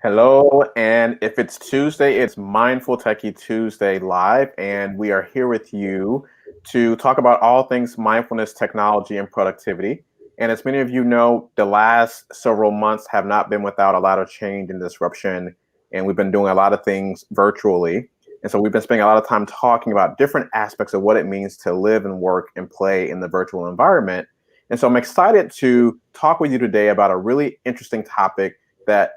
Hello, and if it's Tuesday, it's Mindful Techie Tuesday live, and we are here with you to talk about all things mindfulness, technology, and productivity. And as many of you know, the last several months have not been without a lot of change and disruption, and we've been doing a lot of things virtually. And so we've been spending a lot of time talking about different aspects of what it means to live and work and play in the virtual environment. And so I'm excited to talk with you today about a really interesting topic that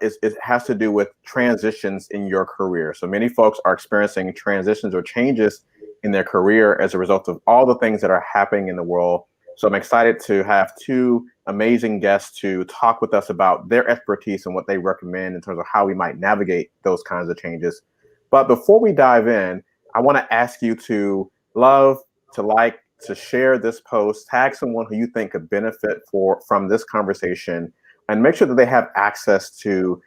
it has to do with transitions in your career. So many folks are experiencing transitions or changes in their career as a result of all the things that are happening in the world. So I'm excited to have two amazing guests to talk with us about their expertise and what they recommend in terms of how we might navigate those kinds of changes. But before we dive in, I want to ask you to love, to like, to share this post, tag someone who you think could benefit from this conversation, and make sure that they have access to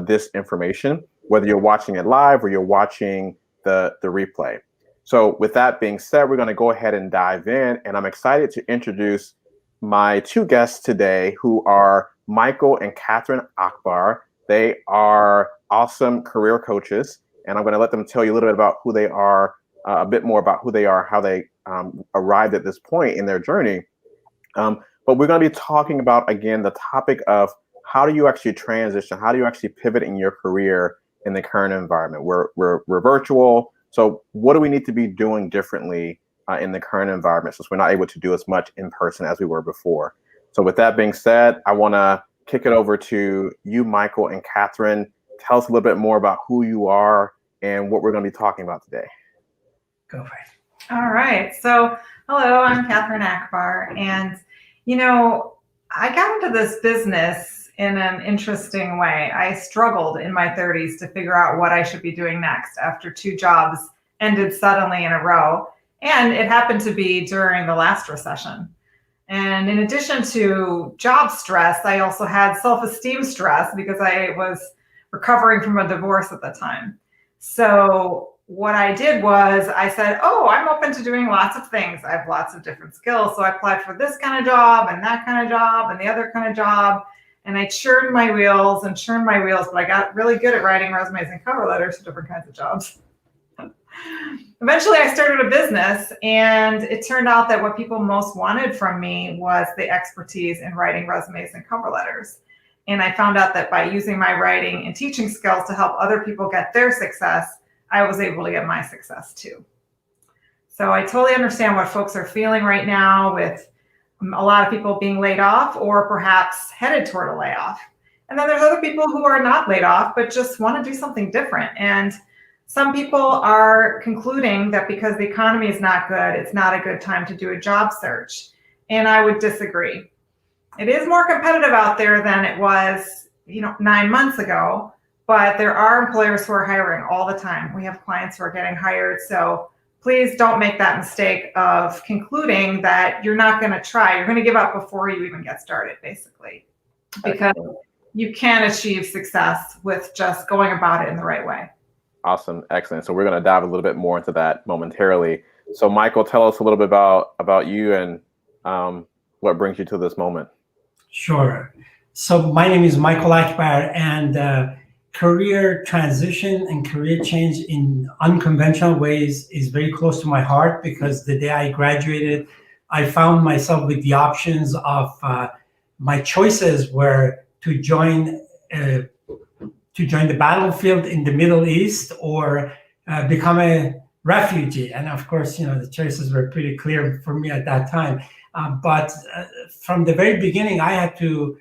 this information, whether you're watching it live or you're watching the replay. So with that being said, we're going to go ahead and dive in, and I'm excited to introduce my two guests today, who are Michael and Catherine Akbar. They are awesome career coaches, and I'm going to let them tell you a little bit about who they are, a bit more about who they are, how they arrived at this point in their journey. But we're going to be talking about, again, the topic of how do you actually transition? How do you actually pivot in your career in the current environment? We're virtual. So what do we need to be doing differently in the current environment, since we're not able to do as much in person as we were before? So with that being said, I want to kick it over to you, Michael and Catherine. Tell us a little bit more about who you are and what we're going to be talking about today. Go for it. All right. So hello, I'm Catherine Akbar, and I got into this business in an interesting way. I struggled in my 30s to figure out what I should be doing next after two jobs ended suddenly in a row. And it happened to be during the last recession. And in addition to job stress, I also had self-esteem stress because I was recovering from a divorce at the time. So what I did was I said, I'm open to doing lots of things. I have lots of different skills. So I applied for this kind of job and that kind of job and the other kind of job. And I churned my wheels, but I got really good at writing resumes and cover letters for different kinds of jobs. Eventually, I started a business, and it turned out that what people most wanted from me was the expertise in writing resumes and cover letters. And I found out that by using my writing and teaching skills to help other people get their success, I was able to get my success too. So I totally understand what folks are feeling right now with a lot of people being laid off or perhaps headed toward a layoff. And then there's other people who are not laid off, but just want to do something different. And some people are concluding that because the economy is not good, it's not a good time to do a job search. And I would disagree. It is more competitive out there than it was, 9 months ago. But there are employers who are hiring all the time. We have clients who are getting hired. So please don't make that mistake of concluding that you're not going to try. You're going to give up before you even get started, basically, because you can achieve success with just going about it in the right way. Awesome. Excellent. So we're going to dive a little bit more into that momentarily. So Michael, tell us a little bit about you and what brings you to this moment. Sure. So my name is Michael Akbar, and career transition and career change in unconventional ways is very close to my heart, because the day I graduated, I found myself with the options of my choices were to join the battlefield in the Middle East or become a refugee. And of course, the choices were pretty clear for me at that time. But from the very beginning, I had to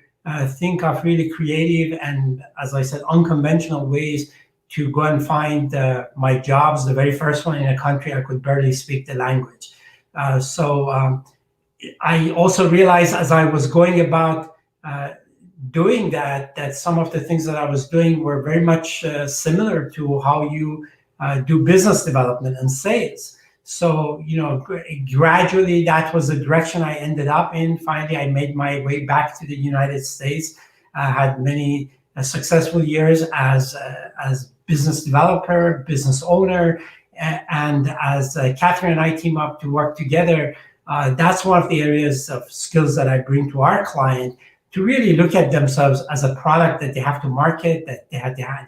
think of really creative and, as I said, unconventional ways to go and find my jobs. The very first one in a country I could barely speak the language. So I also realized as I was going about doing that some of the things that I was doing were very much similar to how you do business development and sales. So, gradually that was the direction I ended up in. Finally, I made my way back to the United States. I had many successful years as business developer, business owner, and as Catherine and I team up to work together, that's one of the areas of skills that I bring to our client to really look at themselves as a product that they have to market, that they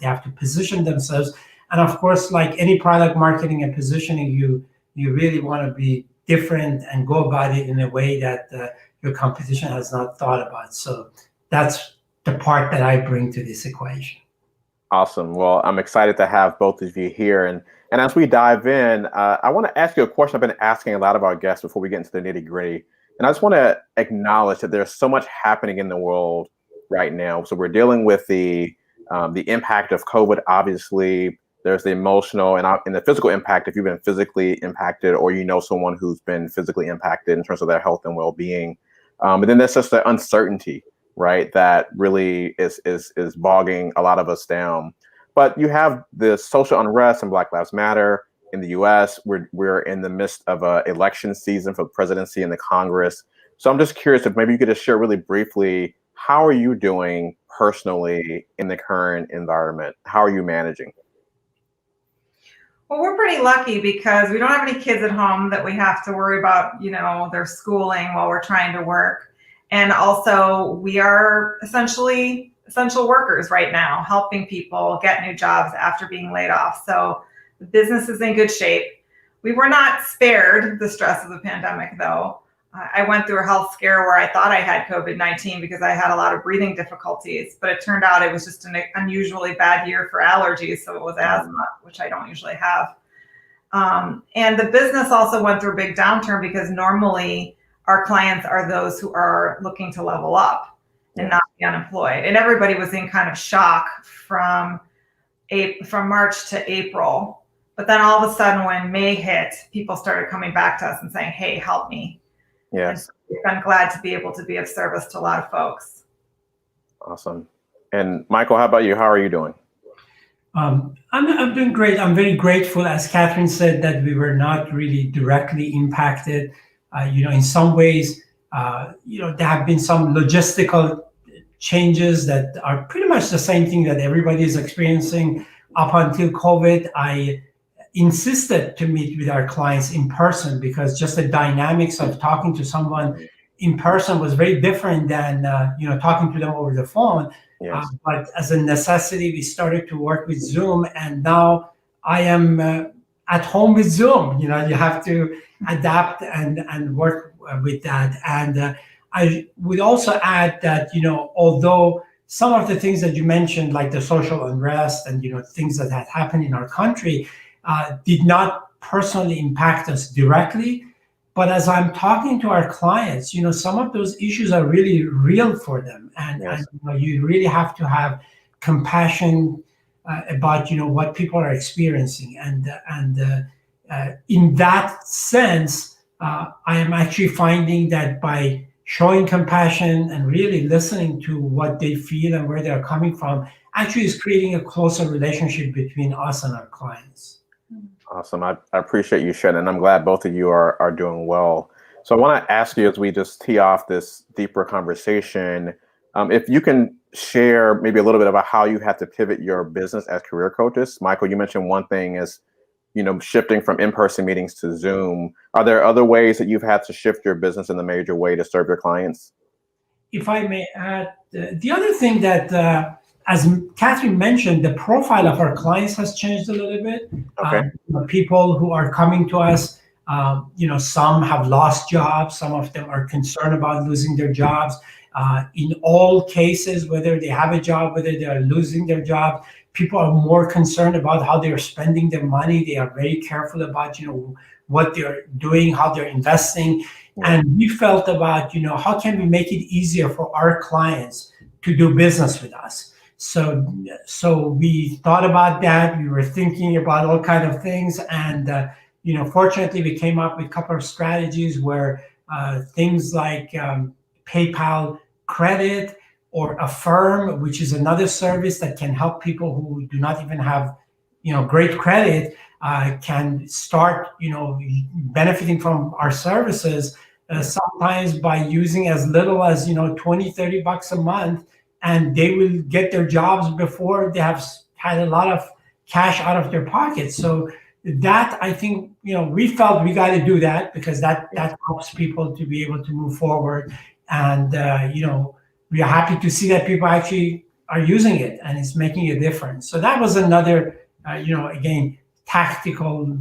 have to position themselves. And of course, like any product marketing and positioning, you really want to be different and go about it in a way that your competition has not thought about. So that's the part that I bring to this equation. Awesome. Well, I'm excited to have both of you here. And as we dive in, I want to ask you a question I've been asking a lot of our guests before we get into the nitty gritty. And I just want to acknowledge that there's so much happening in the world right now. So we're dealing with the impact of COVID. Obviously, there's the emotional and the physical impact if you've been physically impacted or you know someone who's been physically impacted in terms of their health and well-being. But then there's just the uncertainty, right, that really is bogging a lot of us down. But you have the social unrest and Black Lives Matter in the U.S. We're in the midst of an election season for the presidency and the Congress. So I'm just curious if maybe you could just share really briefly, how are you doing personally in the current environment? How are you managing? Well, we're pretty lucky because we don't have any kids at home that we have to worry about, their schooling while we're trying to work. And also we are essentially essential workers right now, helping people get new jobs after being laid off. So the business is in good shape. We were not spared the stress of the pandemic, though. I went through a health scare where I thought I had COVID-19 because I had a lot of breathing difficulties, but it turned out it was just an unusually bad year for allergies. So it was asthma, which I don't usually have. And the business also went through a big downturn because normally our clients are those who are looking to level up and not be unemployed. And everybody was in kind of shock from March to April. But then all of a sudden when May hit, people started coming back to us and saying, hey, help me. Yes. I'm glad to be able to be of service to a lot of folks. Awesome. And Michael, how about you? How are you doing? I'm doing great. I'm very grateful, as Catherine said, that we were not really directly impacted. In some ways, there have been some logistical changes that are pretty much the same thing that everybody is experiencing up until COVID. I insisted to meet with our clients in person because just the dynamics of talking to someone in person was very different than talking to them over the phone. Yes. But as a necessity, we started to work with Zoom, and now I am at home with Zoom. You have to adapt and work with that. And I would also add that although some of the things that you mentioned, like the social unrest and things that had happened in our country, did not personally impact us directly. But as I'm talking to our clients, some of those issues are really real for them. And you really have to have compassion about, what people are experiencing. And in that sense, I am actually finding that by showing compassion and really listening to what they feel and where they're coming from, actually is creating a closer relationship between us and our clients. Awesome. I appreciate you sharing, and I'm glad both of you are doing well. So I want to ask you, as we just tee off this deeper conversation, if you can share maybe a little bit about how you had to pivot your business as career coaches. Michael, you mentioned one thing is, shifting from in-person meetings to Zoom. Are there other ways that you've had to shift your business in a major way to serve your clients? If I may add, the other thing that, as Catherine mentioned, the profile of our clients has changed a little bit. Okay. People who are coming to us, some have lost jobs. Some of them are concerned about losing their jobs. In all cases, whether they have a job, whether they are losing their job, people are more concerned about how they're spending their money. They are very careful about, what they're doing, how they're investing. Yeah. And we felt about, how can we make it easier for our clients to do business with us? So we thought about that. We were thinking about all kinds of things. And, fortunately, we came up with a couple of strategies where things like PayPal credit or Affirm, which is another service that can help people who do not even have, great credit, can start, benefiting from our services sometimes by using as little as, $20, $30 a month. And they will get their jobs before they have had a lot of cash out of their pockets. So that, I think, we felt we got to do that because that helps people to be able to move forward. And, we are happy to see that people actually are using it and it's making a difference. So that was another, again, tactical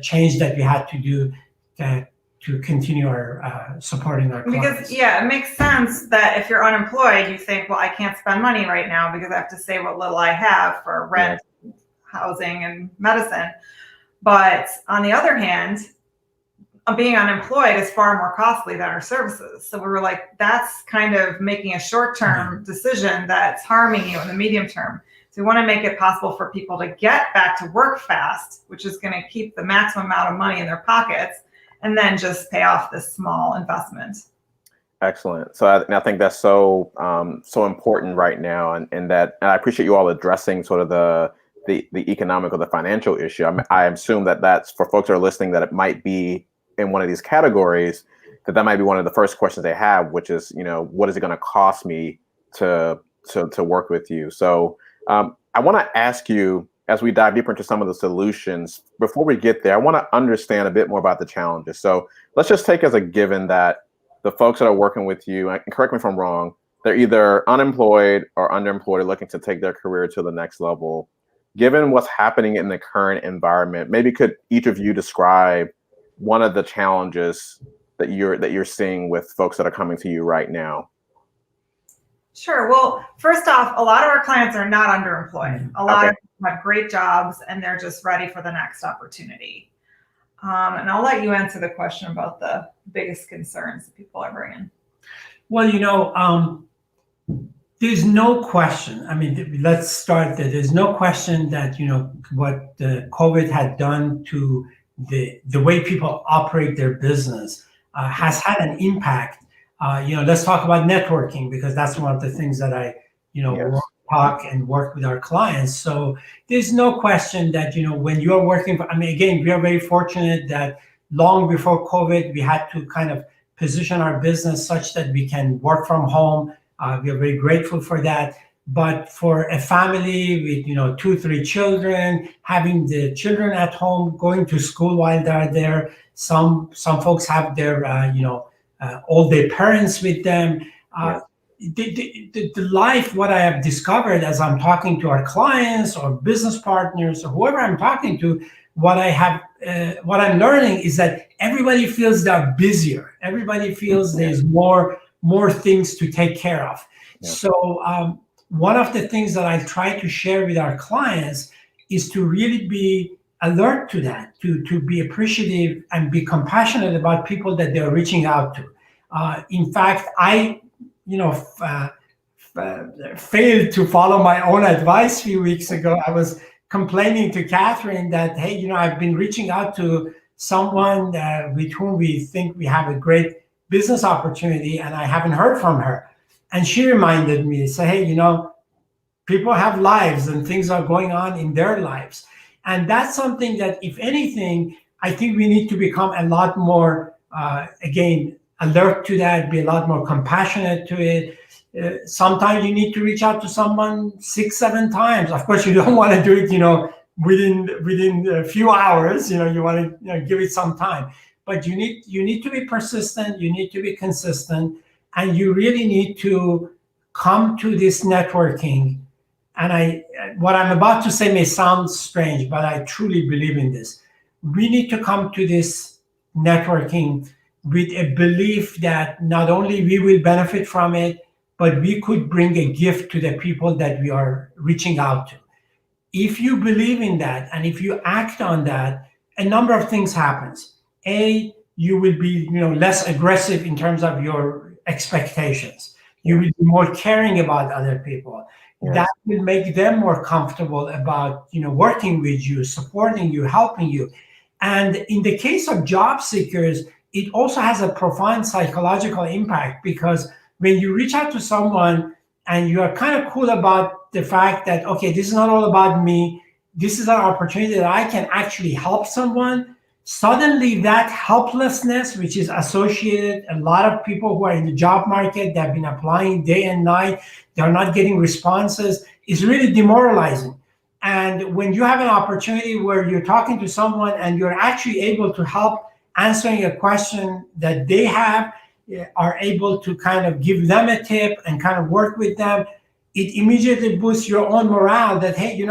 change that we had to do to continue our supporting our clients. Because it makes sense that if you're unemployed, you think, well, I can't spend money right now because I have to save what little I have for rent, housing, and medicine. But on the other hand, being unemployed is far more costly than our services. So we were like, that's kind of making a short-term decision that's harming you in the medium term. So we want to make it possible for people to get back to work fast, which is going to keep the maximum amount of money in their pockets, and then just pay off this small investment. Excellent. So I think that's so important right now, and that I appreciate you all addressing sort of the economic or the financial issue. I assume that that's for folks that are listening, that it might be in one of these categories, that might be one of the first questions they have, which is, what is it going to cost me to work with you? So I want to ask you, as we dive deeper into some of the solutions, before we get there, I want to understand a bit more about the challenges. So let's just take as a given that the folks that are working with you, and correct me if I'm wrong, they're either unemployed or underemployed or looking to take their career to the next level. Given what's happening in the current environment, maybe could each of you describe one of the challenges that you're seeing with folks that are coming to you right now? Sure. Well, first off, a lot of our clients are not underemployed. A lot of them have great jobs and they're just ready for the next opportunity. And I'll let you answer the question about the biggest concerns that people are bringing. Well, there's no question. I mean, let's start there. There's no question that, what the COVID had done to the way people operate their business has had an impact. Let's talk about networking, because that's one of the things that I, talk and work with our clients. So there's no question that, when you're working, again, we are very fortunate that long before COVID, we had to kind of position our business such that we can work from home. We are very grateful for that. But for a family with 2-3 children, having the children at home, going to school while they're there, some folks have their all their parents with them. The life, what I have discovered as I'm talking to our clients or business partners or whoever I'm talking to, what I'm learning is that everybody feels they're busier. Everybody feels there's more things to take care of. Yeah. So one of the things that I try to share with our clients is to really be alert to that, to be appreciative and be compassionate about people that they're reaching out to. In fact, I failed to follow my own advice a few weeks ago. I was complaining to Catherine that, hey, I've been reaching out to someone with whom we think we have a great business opportunity, and I haven't heard from her. And she reminded me, say, hey, people have lives and things are going on in their lives. And that's something that, if anything, I think we need to become a lot more, again, alert to that, be a lot more compassionate to it. Sometimes you need to reach out to someone 6-7 times. Of course, you don't want to do it, within a few hours. You want to give it some time. But you need to be persistent. You need to be consistent, and you really need to come to this networking. And what I'm about to say may sound strange, but I truly believe in this. We need to come to this networking with a belief that not only we will benefit from it, but we could bring a gift to the people that we are reaching out to. If you believe in that, and if you act on that, a number of things happens. A, you will be less aggressive in terms of your expectations. You will be more caring about other people. Yes. That will make them more comfortable about working with you, supporting you, helping you. And in the case of job seekers, it also has a profound psychological impact, because when you reach out to someone and you are kind of cool about the fact that, okay, this is not all about me, this is an opportunity that I can actually help someone, suddenly that helplessness, which is associated, a lot of people who are in the job market, they've been applying day and night, they're not getting responses, is really demoralizing. And when you have an opportunity where you're talking to someone and you're actually able to help answering a question that they have, are able to kind of give them a tip and kind of work with them, it immediately boosts your own morale that, hey,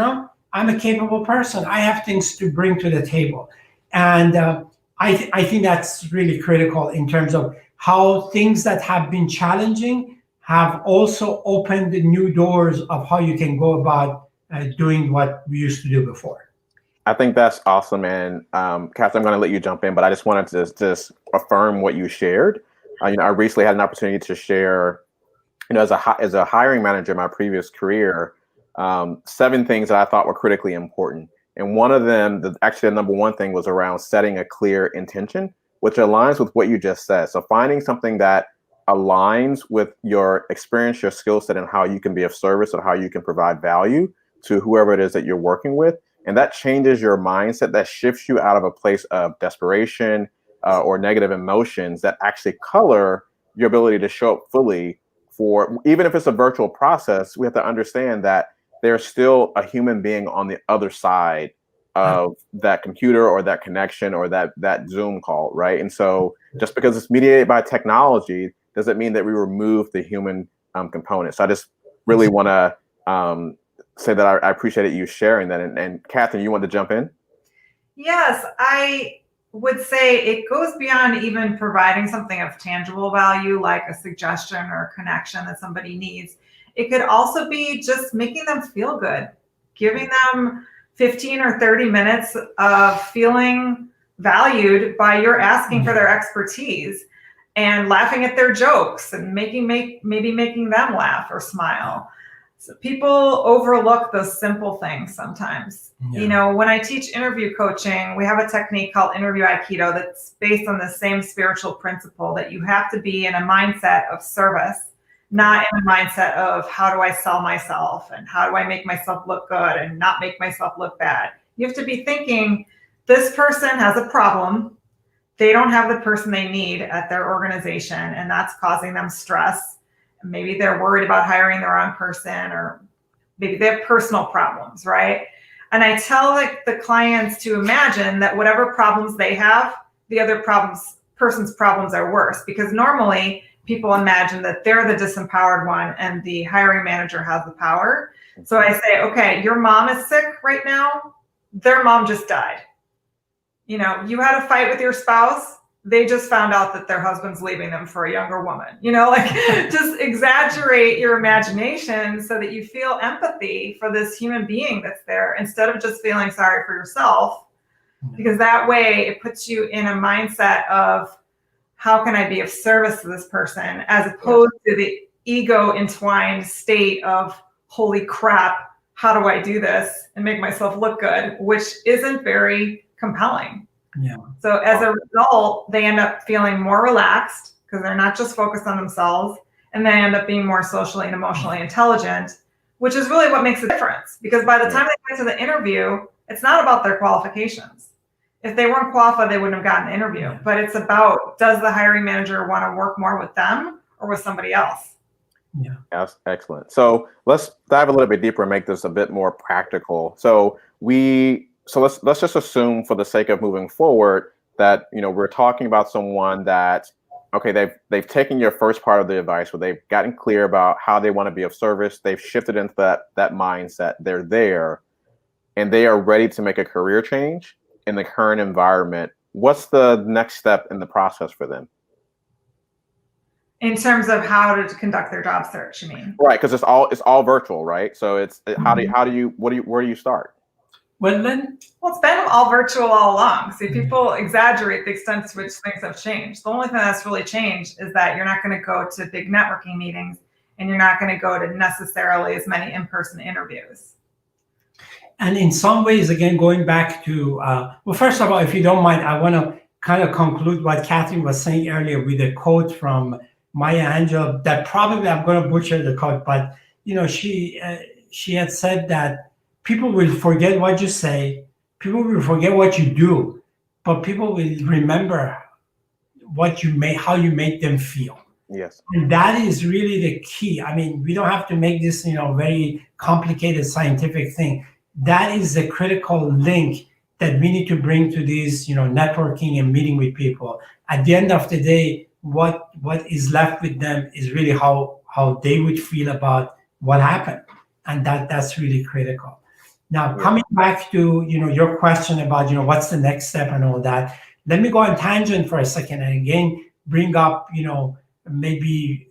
I'm a capable person. I have things to bring to the table. And I think that's really critical in terms of how things that have been challenging have also opened the new doors of how you can go about doing what we used to do before. I think that's awesome. And Kath, I'm going to let you jump in, but I just wanted to just affirm what you shared. I recently had an opportunity to share, as a hiring manager in my previous career, 7 things that I thought were critically important. And one of them, actually the number one thing, was around setting a clear intention, which aligns with what you just said. So finding something that aligns with your experience, your skill set, and how you can be of service or how you can provide value to whoever it is that you're working with. And that changes your mindset, that shifts you out of a place of desperation or negative emotions that actually color your ability to show up fully for, even if it's a virtual process. We have to understand that there's still a human being on the other side of that computer or that connection or that Zoom call, right? And so just because it's mediated by technology doesn't mean that we remove the human component. So I just really want to say that I appreciate you sharing that. And Catherine, you want to jump in? Yes, I would say it goes beyond even providing something of tangible value, like a suggestion or a connection that somebody needs. It could also be just making them feel good, giving them 15 or 30 minutes of feeling valued by your asking for their expertise and laughing at their jokes and maybe making them laugh or smile. So people overlook those simple things sometimes. Yeah. When I teach interview coaching, we have a technique called interview Aikido that's based on the same spiritual principle, that you have to be in a mindset of service, not in a mindset of how do I sell myself and how do I make myself look good and not make myself look bad. You have to be thinking, this person has a problem. They don't have the person they need at their organization, and that's causing them stress. Maybe they're worried about hiring the wrong person, or maybe they have personal problems, right? And I tell the clients to imagine that whatever problems they have, the other person's problems are worse, because normally people imagine that they're the disempowered one and the hiring manager has the power. So I say, okay, your mom is sick right now. Their mom just died. You had a fight with your spouse. They just found out that their husband's leaving them for a younger woman. Just exaggerate your imagination so that you feel empathy for this human being that's there, instead of just feeling sorry for yourself, because that way it puts you in a mindset of, how can I be of service to this person, as opposed to the ego entwined state of, holy crap, how do I do this and make myself look good, which isn't very compelling. Yeah. So as a result, they end up feeling more relaxed because they're not just focused on themselves, and they end up being more socially and emotionally intelligent, which is really what makes a difference. Because by the time they get to the interview, it's not about their qualifications. If they weren't qualified, they wouldn't have gotten an interview. But it's about, does the hiring manager want to work more with them or with somebody else? Yeah, that's excellent. So let's dive a little bit deeper and make this a bit more practical. So let's just assume, for the sake of moving forward, that we're talking about someone that, okay, they've taken your first part of the advice, where they've gotten clear about how they want to be of service. They've shifted into that mindset. They're there, and they are ready to make a career change in the current environment. What's the next step in the process for them? In terms of how to conduct their job search, you mean? Right, because it's all virtual, right? So it's where do you start? Well, it's been all virtual all along. See, people exaggerate the extent to which things have changed. The only thing that's really changed is that you're not going to go to big networking meetings, and you're not going to go to necessarily as many in-person interviews. And in some ways, again, going back to, well, first of all, if you don't mind, I want to kind of conclude what Catherine was saying earlier with a quote from Maya Angelou that probably I'm going to butcher the quote, but she had said that people will forget what you say, people will forget what you do, but people will remember how you make them feel. Yes. And that is really the key. I mean, we don't have to make this, very complicated scientific thing. That is the critical link that we need to bring to these, networking and meeting with people. At the end of the day, what is left with them is really how they would feel about what happened, and that's really critical. Now, coming back to your question about what's the next step and all that, let me go on tangent for a second and again bring up maybe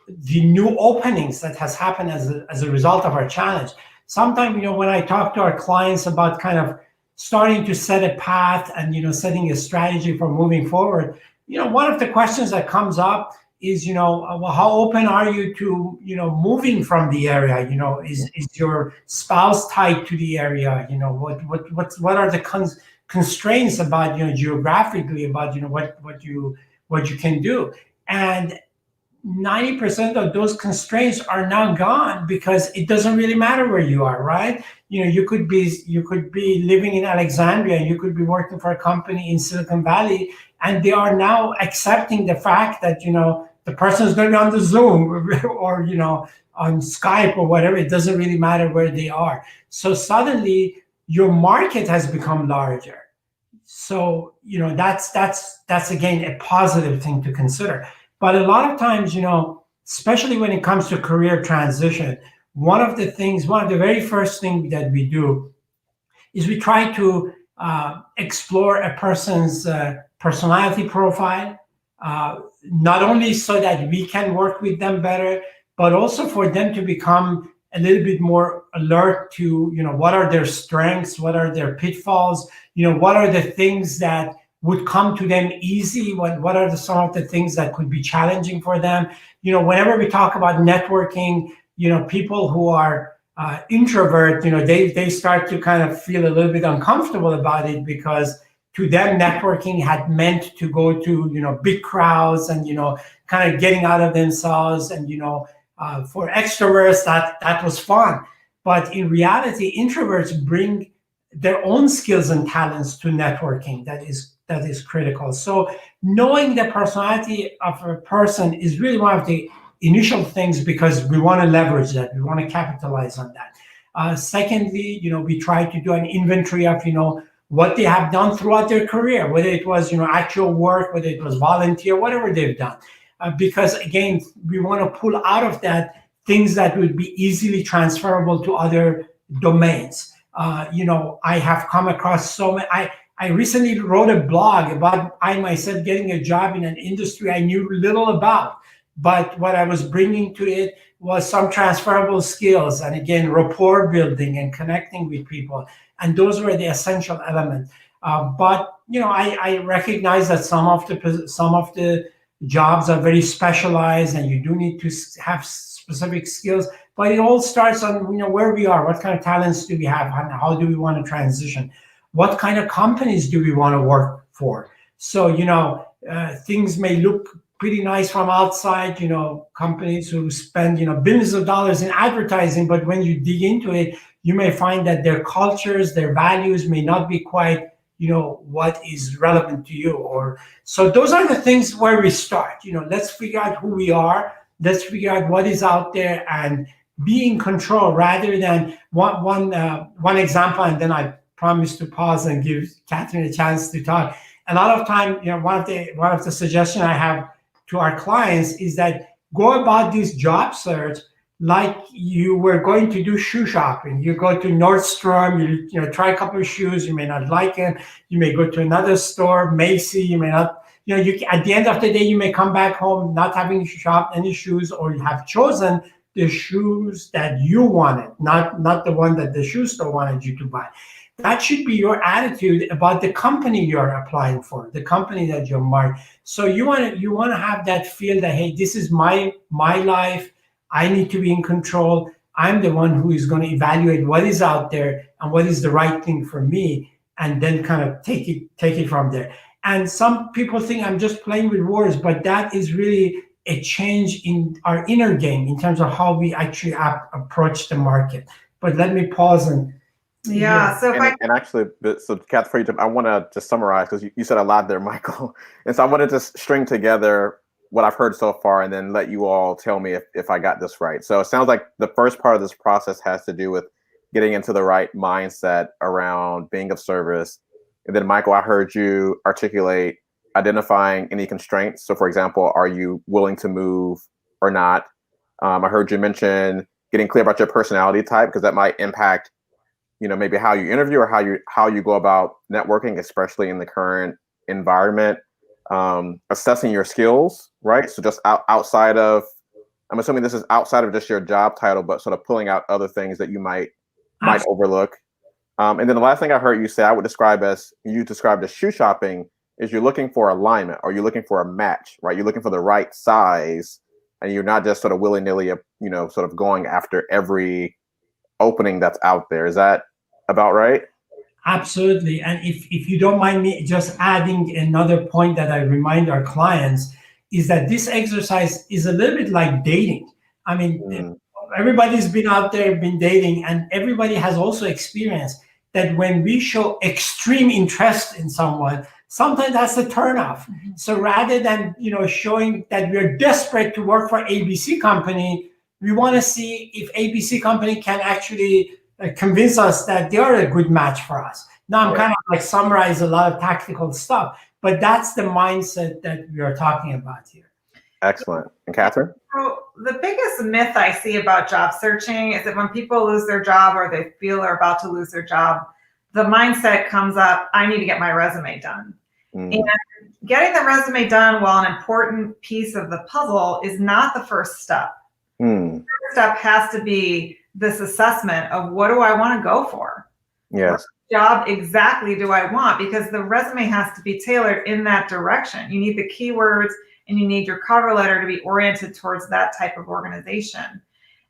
the new openings that has happened as a result of our challenge. Sometimes when I talk to our clients about kind of starting to set a path and setting a strategy for moving forward, one of the questions that comes up is well, how open are you to moving from the area? Is your spouse tied to the area? What are the constraints about geographically about what you can do? And 90% of those constraints are now gone because it doesn't really matter where you are, right? You could be living in Alexandria, you could be working for a company in Silicon Valley, and they are now accepting the fact that the person is going to be on the Zoom or on Skype or whatever. It doesn't really matter where they are. So suddenly your market has become larger. So that's again a positive thing to consider. But a lot of times, especially when it comes to career transition, one of the very first things that we do is we try to explore a person's personality profile, not only so that we can work with them better, but also for them to become a little bit more alert to, what are their strengths, what are their pitfalls, what are the things that would come to them easy, what are some of the things that could be challenging for them. Whenever we talk about networking, people who are introvert, they start to kind of feel a little bit uncomfortable about it because to them networking had meant to go to big crowds and kind of getting out of themselves, and for extroverts that was fun. But in reality, introverts bring their own skills and talents to networking that is critical. So knowing the personality of a person is really one of the initial things because we want to leverage that. We want to capitalize on that. Secondly, we try to do an inventory of, what they have done throughout their career, whether it was, actual work, whether it was volunteer, whatever they've done. Because again, we want to pull out of that things that would be easily transferable to other domains. I have come across so many. I recently wrote a blog about I myself getting a job in an industry I knew little about, but what I was bringing to it was some transferable skills, and again, rapport building and connecting with people, and those were the essential elements. But I recognize that some of the jobs are very specialized, and you do need to have specific skills. But it all starts on where we are, what kind of talents do we have, and how do we want to transition. What kind of companies do we want to work for? So, things may look pretty nice from outside, companies who spend, billions of dollars in advertising, but when you dig into it, you may find that their cultures, their values may not be quite, what is relevant to you. So those are the things where we start. Let's figure out who we are. Let's figure out what is out there and be in control rather than one example, and then I promise to pause and give Catherine a chance to talk. A lot of time, one of the suggestions I have to our clients is that go about this job search like you were going to do shoe shopping. You go to Nordstrom, you try a couple of shoes, you may not like it. You may go to another store, Macy, you may not, at the end of the day, you may come back home not having shopped any shoes, or you have chosen the shoes that you wanted, not the one that the shoe store wanted you to buy. That should be your attitude about the company you're applying for, the company that you're marked. So you want to have that feel that, hey, this is my life. I need to be in control. I'm the one who is going to evaluate what is out there and what is the right thing for me, and then kind of take it from there. And some people think I'm just playing with words, but that is really a change in our inner game in terms of how we actually approach the market. But let me pause and So Catherine, I want to just summarize because you said a lot there, Michael. And so I wanted to string together what I've heard so far and then let you all tell me if I got this right. So it sounds like the first part of this process has to do with getting into the right mindset around being of service. And then, Michael, I heard you articulate identifying any constraints. So, for example, are you willing to move or not? I heard you mention getting clear about your personality type, because that might impact, maybe how you interview or how you go about networking, especially in the current environment. Assessing your skills, right? So just outside of, I'm assuming this is outside of just your job title, but sort of pulling out other things that you might overlook. And then the last thing I heard you say, I would describe as, you described as shoe shopping, is you're looking for alignment, or you're looking for a match, right? You're looking for the right size, and you're not just sort of willy-nilly, sort of going after every opening that's out there. Is that about right? Absolutely. And if you don't mind me just adding another point that I remind our clients, is that this exercise is a little bit like dating. I mean, everybody's been out there, been dating, and everybody has also experienced that when we show extreme interest in someone, sometimes that's a turnoff. So rather than showing that we're desperate to work for ABC company, we want to see if ABC company can actually convince us that they are a good match for us. Now I'm kind of like summarize a lot of tactical stuff, but that's the mindset that we are talking about here. Excellent. And Catherine? So the biggest myth I see about job searching is that when people lose their job or they feel they're about to lose their job, the mindset comes up, I need to get my resume done. And getting the resume done, while an important piece of the puzzle, is not the first step. The first step has to be this assessment of, what do I want to go for? Yes. What job exactly do I want? Because the resume has to be tailored in that direction. You need the keywords, and you need your cover letter to be oriented towards that type of organization.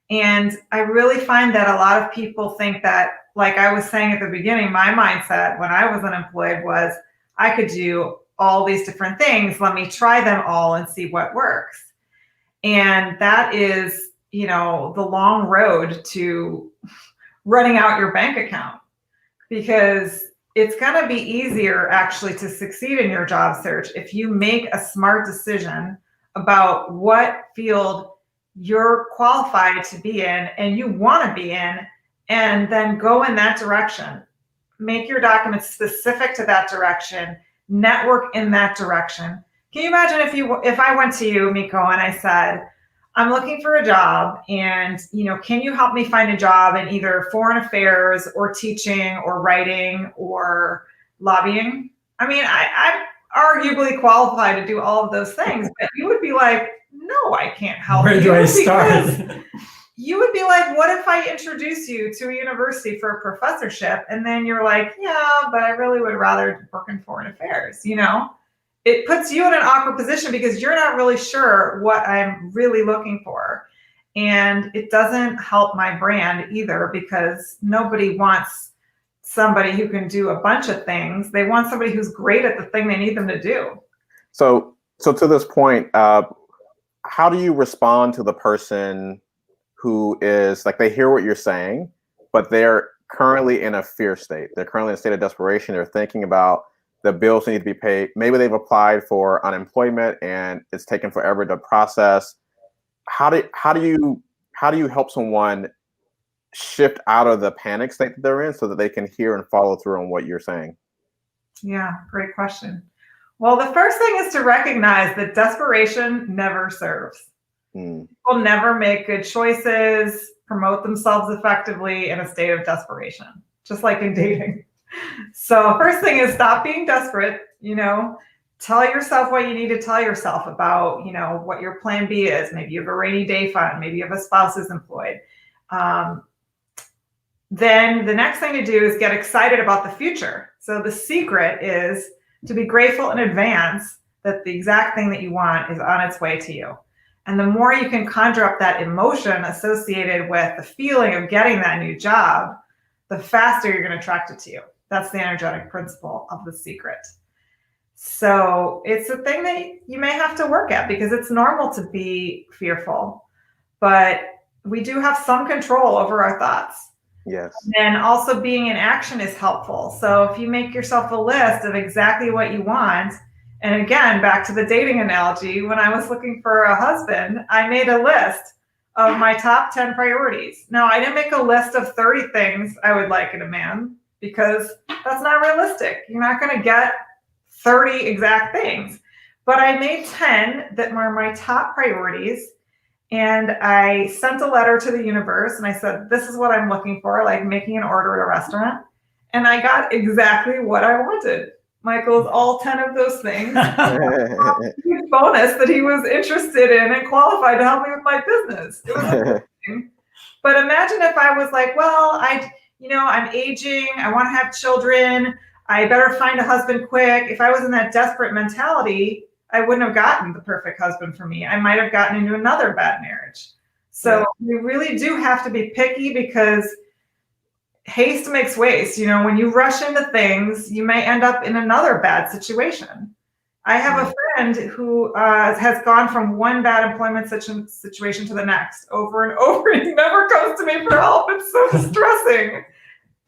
And I really find that a lot of people think that, like I was saying at the beginning, my mindset when I was unemployed was, I could do all these different things. Let me try them all and see what works. And that is, the long road to running out your bank account, because it's going to be easier actually to succeed in your job search if you make a smart decision about what field you're qualified to be in and you want to be in, and then go in that direction. Make your documents specific to that direction, network in that direction. Can you imagine if I went to you, Miko, and I said, I'm looking for a job, and can you help me find a job in either foreign affairs or teaching or writing or lobbying? I mean, I'm arguably qualified to do all of those things, but you would be like, no, I can't help you. Where do I start? You would be like, what if I introduce you to a university for a professorship? And then you're like, yeah, but I really would rather work in foreign affairs, It puts you in an awkward position because you're not really sure what I'm really looking for. And it doesn't help my brand either, because nobody wants somebody who can do a bunch of things. They want somebody who's great at the thing they need them to do. So to this point, how do you respond to the person who is like, they hear what you're saying, but they're currently in a fear state? They're currently in a state of desperation. They're thinking about the bills need to be paid. Maybe they've applied for unemployment and it's taken forever to process. How do you help someone shift out of the panic state that they're in so that they can hear and follow through on what you're saying? Yeah, great question. Well, the first thing is to recognize that desperation never serves. People never make good choices, promote themselves effectively in a state of desperation, just like in dating. So first thing is stop being desperate, tell yourself what you need to tell yourself about, what your plan B is. Maybe you have a rainy day fund, maybe you have a spouse who's employed. Then the next thing to do is get excited about the future. So the secret is to be grateful in advance that the exact thing that you want is on its way to you. And the more you can conjure up that emotion associated with the feeling of getting that new job, the faster you're going to attract it to you. That's the energetic principle of the secret. So it's a thing that you may have to work at, because it's normal to be fearful, but we do have some control over our thoughts. Yes. And also being in action is helpful. So if you make yourself a list of exactly what you want, and again, back to the dating analogy, when I was looking for a husband, I made a list of my top 10 priorities. Now, I didn't make a list of 30 things I would like in a man, because that's not realistic. You're not going to get 30 exact things, but I made 10 that were my top priorities. And I sent a letter to the universe and I said, this is what I'm looking for, like making an order at a restaurant. And I got exactly what I wanted. Michael's all 10 of those things. Huge bonus that he was interested in and qualified to help me with my business. It was amazing. But imagine if I was like, well, I'm aging, I want to have children, I better find a husband quick. If I was in that desperate mentality, I wouldn't have gotten the perfect husband for me. I might have gotten into another bad marriage. So we really do have to be picky, because haste makes waste. When you rush into things, you may end up in another bad situation. I have a friend who has gone from one bad employment situation to the next over and over. He never comes to me for help. It's so distressing.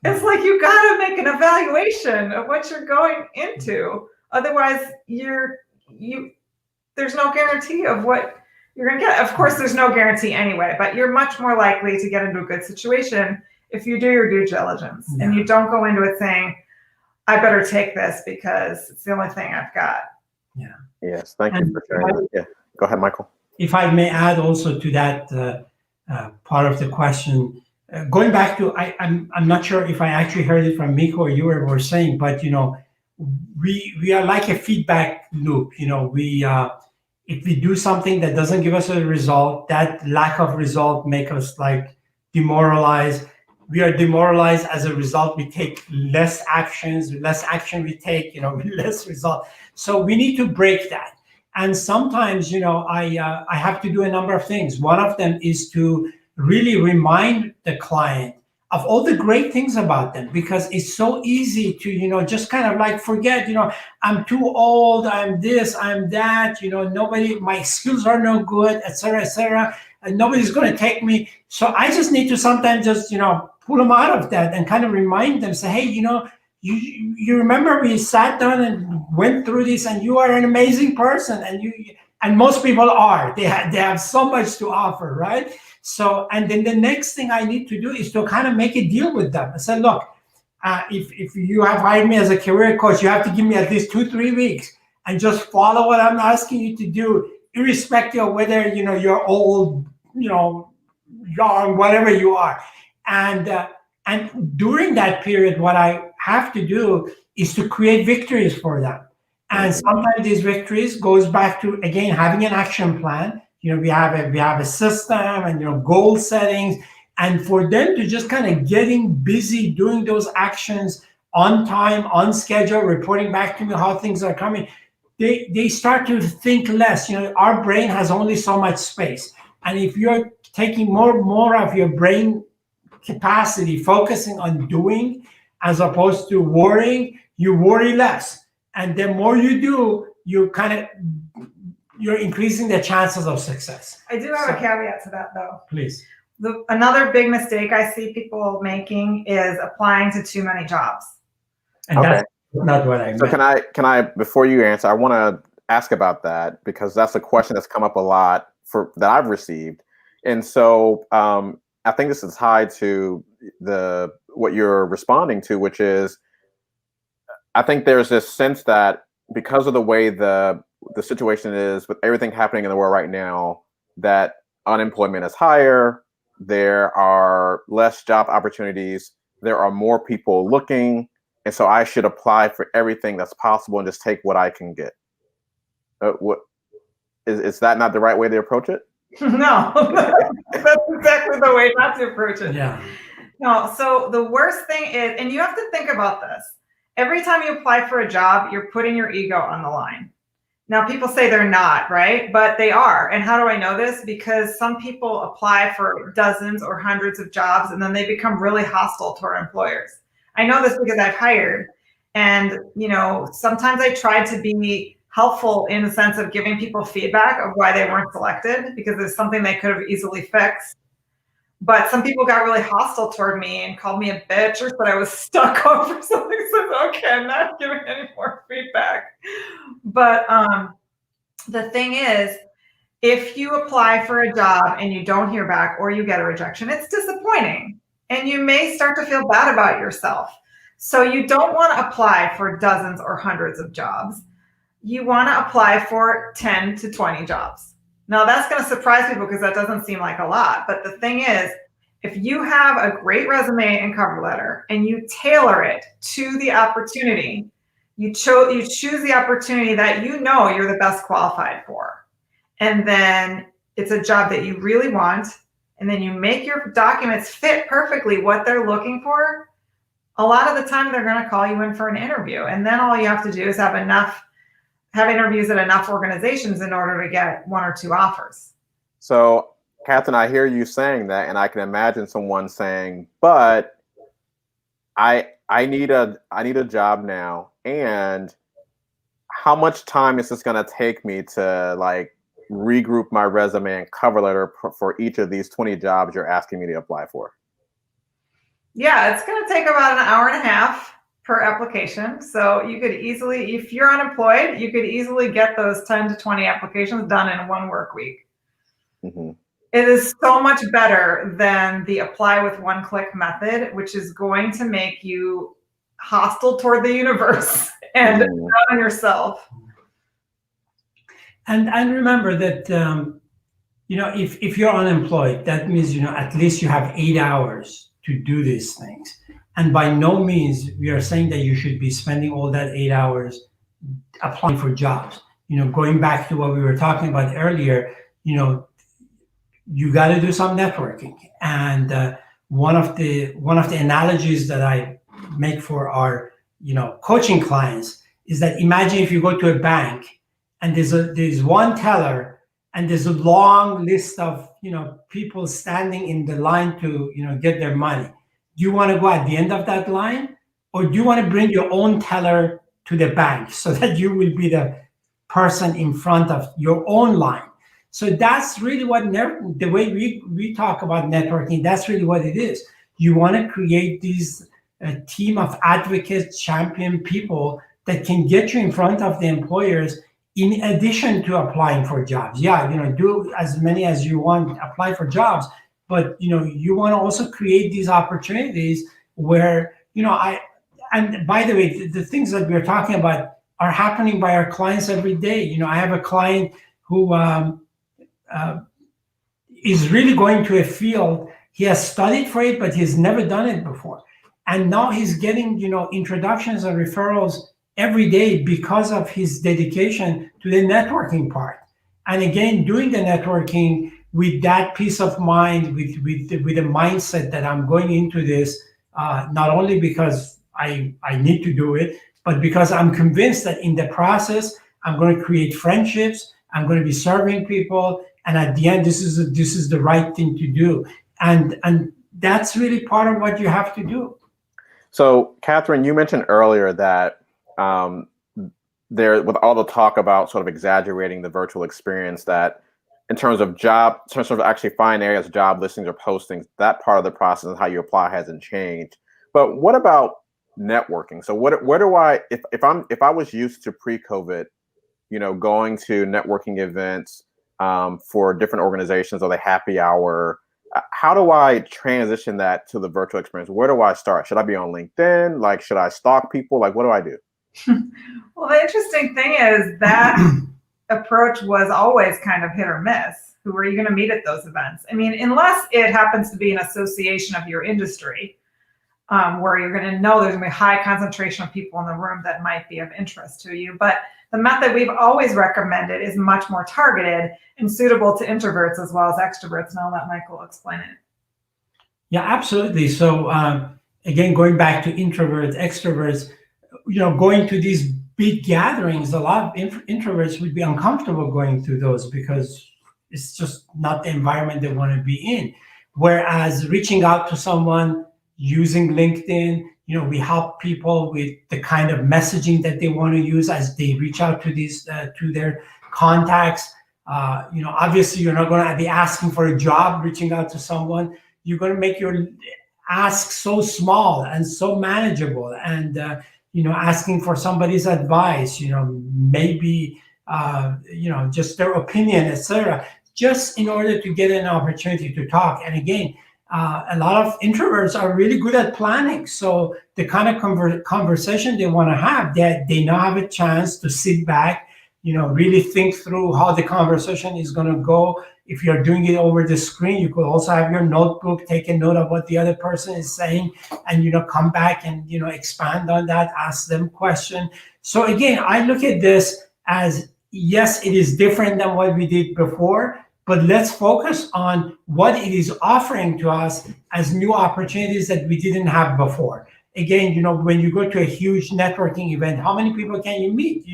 It's like, you got to make an evaluation of what you're going into. Otherwise, there's no guarantee of what you're going to get. Of course, there's no guarantee anyway, but you're much more likely to get into a good situation if you do your due diligence and you don't go into it saying, I better take this because it's the only thing I've got. Yeah. Yes. Thank you for sharing that. Yeah. Go ahead, Michael. If I may add also to that part of the question, going back to, I'm not sure if I actually heard it from Miko or you were saying, but we are like a feedback loop. If we do something that doesn't give us a result, that lack of result make us like demoralized. We are demoralized as a result. We take less actions. Less action we take, less result. So we need to break that. And sometimes, I have to do a number of things. One of them is to really remind the client of all the great things about them, because it's so easy to, just kind of like forget, I'm too old, I'm this, I'm that, my skills are no good, et cetera, and nobody's going to take me. So I just need to sometimes just, pull them out of that and kind of remind them, say, hey, you remember we sat down and went through this, and you are an amazing person, and most people are. They have so much to offer, right? So, and then the next thing I need to do is to kind of make a deal with them. I said, look, if you have hired me as a career coach, you have to give me at least 2-3 weeks and just follow what I'm asking you to do, irrespective of whether, you're old, young, whatever you are. And during that period, what I have to do is to create victories for them. And sometimes these victories goes back to, again, having an action plan. We have a system and, goal settings, and for them to just kind of getting busy doing those actions on time, on schedule, reporting back to me how things are coming. They start to think less. Our brain has only so much space. And if you're taking more of your brain capacity, focusing on doing as opposed to worrying, you worry less. And the more you do, you're increasing the chances of success. I do have a caveat to that, though. Please. Another big mistake I see people making is applying to too many jobs. And that's not what I meant. So can I, before you answer, I want to ask about that, because that's a question that's come up a lot that I've received. And so I think this is tied to what you're responding to, which is, I think there's this sense that because of the way the situation is with everything happening in the world right now, that unemployment is higher, there are less job opportunities, there are more people looking, and so I should apply for everything that's possible and just take what I can get. Is that not the right way to approach it? No, that's exactly the way not to approach it. Yeah. No, so the worst thing is, and you have to think about this, every time you apply for a job, you're putting your ego on the line. Now, people say they're not, right? But they are. And how do I know this? Because some people apply for dozens or hundreds of jobs, and then they become really hostile to our employers. I know this because I've hired. And, sometimes I tried to be helpful in the sense of giving people feedback of why they weren't selected, because there's something they could have easily fixed. But some people got really hostile toward me and called me a bitch or said I was stuck up or something. So, okay, I'm not giving any more feedback. But the thing is, if you apply for a job and you don't hear back or you get a rejection, it's disappointing. And you may start to feel bad about yourself. So you don't want to apply for dozens or hundreds of jobs. You want to apply for 10 to 20 jobs. Now that's going to surprise people because that doesn't seem like a lot. But the thing is, if you have a great resume and cover letter and you tailor it to the opportunity, you choose the opportunity that you know you're the best qualified for. And then it's a job that you really want. And then you make your documents fit perfectly what they're looking for. A lot of the time they're going to call you in for an interview. And then all you have to do is have interviews at enough organizations in order to get one or two offers. So, Catherine, I hear you saying that, and I can imagine someone saying, but I need a job now, and how much time is this going to take me to like regroup my resume and cover letter for each of these 20 jobs you're asking me to apply for? Yeah, it's going to take about an hour and a half per application. So you could easily, if you're unemployed, you could easily get those 10 to 20 applications done in one work week. Mm-hmm. It is so much better than the apply with one click method, which is going to make you hostile toward the universe and not on yourself. And remember that, if you're unemployed, that means, at least you have 8 hours to do these things. And by no means we are saying that you should be spending all that 8 hours applying for jobs. Going back to what we were talking about earlier, you got to do some networking. And one of the analogies that I make for our coaching clients is that imagine if you go to a bank and there's one teller and there's a long list of people standing in the line to get their money. Do you want to go at the end of that line, or do you want to bring your own teller to the bank so that you will be the person in front of your own line? So that's really what the way we talk about networking, that's really what it is. You want to create these team of advocates, champion people that can get you in front of the employers in addition to applying for jobs. Yeah, do as many as you want, apply for jobs, but you want to also create these opportunities where, and by the way, the things that we're talking about are happening by our clients every day. I have a client who is really going to a field. He has studied for it, but he's never done it before. And now he's getting, introductions and referrals every day because of his dedication to the networking part. And again, doing the networking with that peace of mind, with a mindset that I'm going into this, not only because I need to do it, but because I'm convinced that in the process, I'm going to create friendships, I'm going to be serving people, and at the end, this is the right thing to do. And that's really part of what you have to do. So, Catherine, you mentioned earlier that there, with all the talk about sort of exaggerating the virtual experience, that in terms of actually finding areas, job listings or postings, that part of the process and how you apply hasn't changed. But what about networking? So where do I, if I was used to pre-COVID, going to networking events for different organizations or the happy hour, how do I transition that to the virtual experience? Where do I start? Should I be on LinkedIn? Like, should I stalk people? Like, what do I do? Well, the interesting thing is that approach was always kind of hit or miss. Who are you going to meet at those events? I mean, unless it happens to be an association of your industry, where you're going to know there's going to be a high concentration of people in the room that might be of interest to you. But the method we've always recommended is much more targeted and suitable to introverts as well as extroverts. And I'll let Michael explain it. Yeah, absolutely. So again, going back to introverts, extroverts, going to these big gatherings, a lot of introverts would be uncomfortable going to those because it's just not the environment they want to be in. Whereas reaching out to someone using LinkedIn, we help people with the kind of messaging that they want to use as they reach out to these to their contacts. Obviously, you're not going to be asking for a job, reaching out to someone. You're going to make your ask so small and so manageable, and asking for somebody's advice. Maybe just their opinion, etc. Just in order to get an opportunity to talk. And again, a lot of introverts are really good at planning. So the kind of conversation they want to have, that they now have a chance to sit back, really think through how the conversation is going to go. If you're doing it over the screen, you could also have your notebook, take a note of what the other person is saying, and come back and expand on that, ask them question. So again, I look at this as, yes, it is different than what we did before, but let's focus on what it is offering to us as new opportunities that we didn't have before. Again, when you go to a huge networking event, how many people can you meet?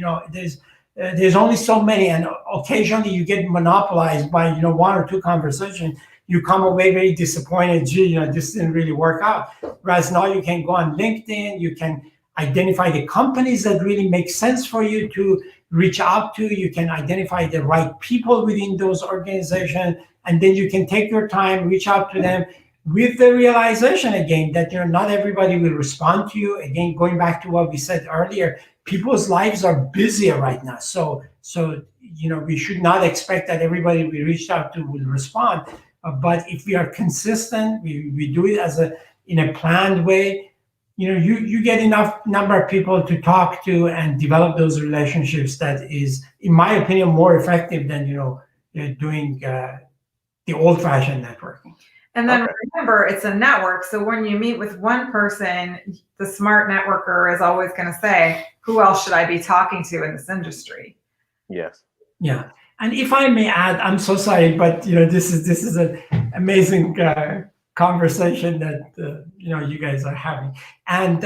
There's only so many, and occasionally you get monopolized by one or two conversations. You come away very disappointed. Gee, this didn't really work out. Whereas now you can go on LinkedIn, you can identify the companies that really make sense for you to reach out to. You can identify the right people within those organizations, and then you can take your time, reach out to them with the realization again that not everybody will respond to you. Again, going back to what we said earlier, people's lives are busier right now. So we should not expect that everybody we reached out to will respond. But if we are consistent, we do it in a planned way, you get enough number of people to talk to and develop those relationships. That is, in my opinion, more effective than doing the old-fashioned networking. And then remember, it's a network. So when you meet with one person, the smart networker is always going to say, who else should I be talking to in this industry? Yes. Yeah. And if I may add, I'm so sorry, but this is an amazing conversation that you guys are having. And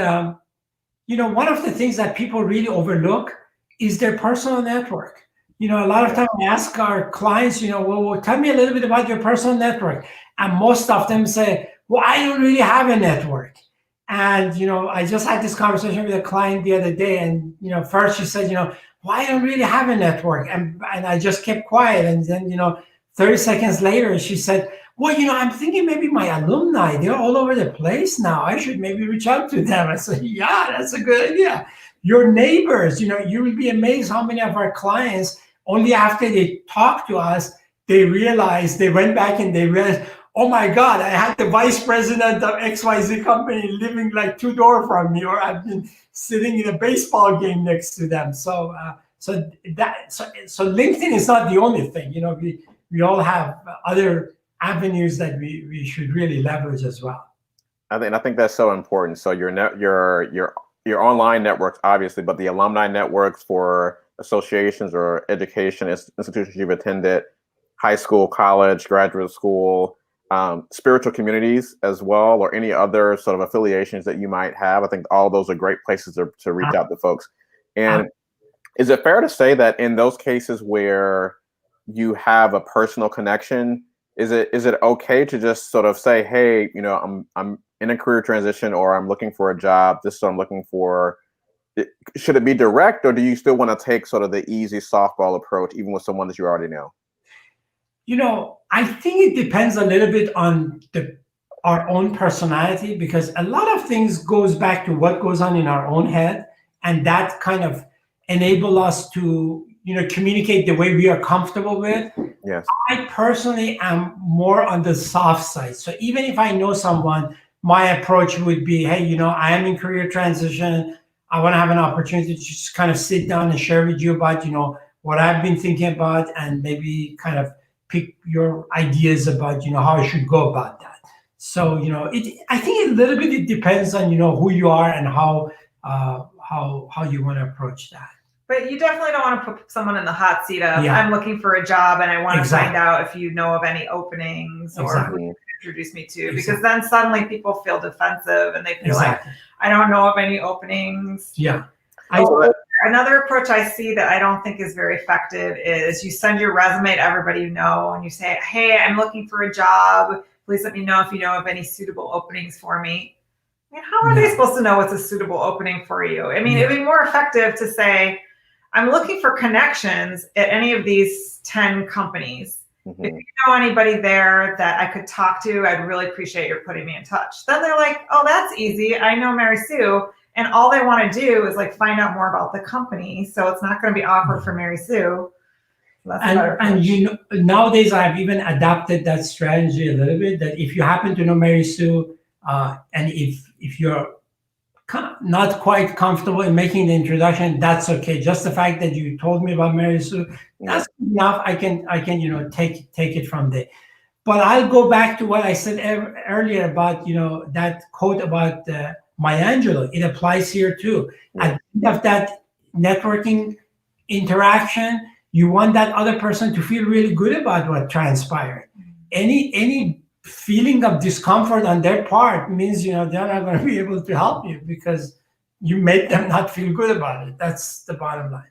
one of the things that people really overlook is their personal network. A lot of times we ask our clients, well, tell me a little bit about your personal network. And most of them say, well, I don't really have a network. And, I just had this conversation with a client the other day. And, first she said, well, I don't really have a network. And I just kept quiet. And then, 30 seconds later, she said, well, I'm thinking maybe my alumni, they're all over the place now. I should maybe reach out to them. I said, yeah, that's a good idea. Your neighbors, you will be amazed how many of our clients, only after they talk to us, they went back and they realized, oh my God, I had the vice president of XYZ company living like 2 doors from me, or I've been sitting in a baseball game next to them. So LinkedIn is not the only thing. We all have other avenues that we should really leverage as well. I think that's so important. So your online networks, obviously, but the alumni networks for associations or education institutions you've attended, high school, college, graduate school, spiritual communities as well, or any other sort of affiliations that you might have. I think all those are great places to reach out to folks. And is it fair to say that in those cases where you have a personal connection, is it okay to just sort of say, hey, I'm in a career transition, or I'm looking for a job, this is what I'm looking for? Should it be direct, or do you still want to take sort of the easy softball approach, even with someone that you already know? I think it depends a little bit on our own personality, because a lot of things goes back to what goes on in our own head, and that kind of enable us to communicate the way we are comfortable with. Yes. I personally am more on the soft side. So even if I know someone, my approach would be, hey, I am in career transition. I want to have an opportunity to just kind of sit down and share with you about, what I've been thinking about, and maybe kind of pick your ideas about, how I should go about that. So, I think a little bit, it depends on, who you are and how you want to approach that. But you definitely don't want to put someone in the hot seat of, Yeah. I'm looking for a job and I want to Exactly. find out if you know of any openings or Exactly. who you can introduce me to, Exactly. because then suddenly people feel defensive and they feel Exactly. like, I don't know of any openings. Yeah. Another approach I see that I don't think is very effective is you send your resume to everybody you know and you say, hey, I'm looking for a job. Please let me know if you know of any suitable openings for me. I mean, how are they supposed to know what's a suitable opening for you? I mean, it'd be more effective to say, I'm looking for connections at any of these 10 companies. Mm-hmm. If you know anybody there that I could talk to, I'd really appreciate your putting me in touch. Then they're like, oh, that's easy. I know Mary Sue. And all they want to do is like find out more about the company. So it's not going to be awkward for Mary Sue. That's a better And approach. you know, nowadays I've even adapted that strategy a little bit. That if you happen to know Mary Sue, and if you're not quite comfortable in making the introduction, that's okay. Just the fact that you told me about Mary Sue, that's enough. I can take it from there. But I'll go back to what I said earlier about that quote about Maya Angelou. It applies here too. At the end of that networking interaction, you want that other person to feel really good about what transpired. Any feeling of discomfort on their part means they're not going to be able to help you because you made them not feel good about it. That's the bottom line.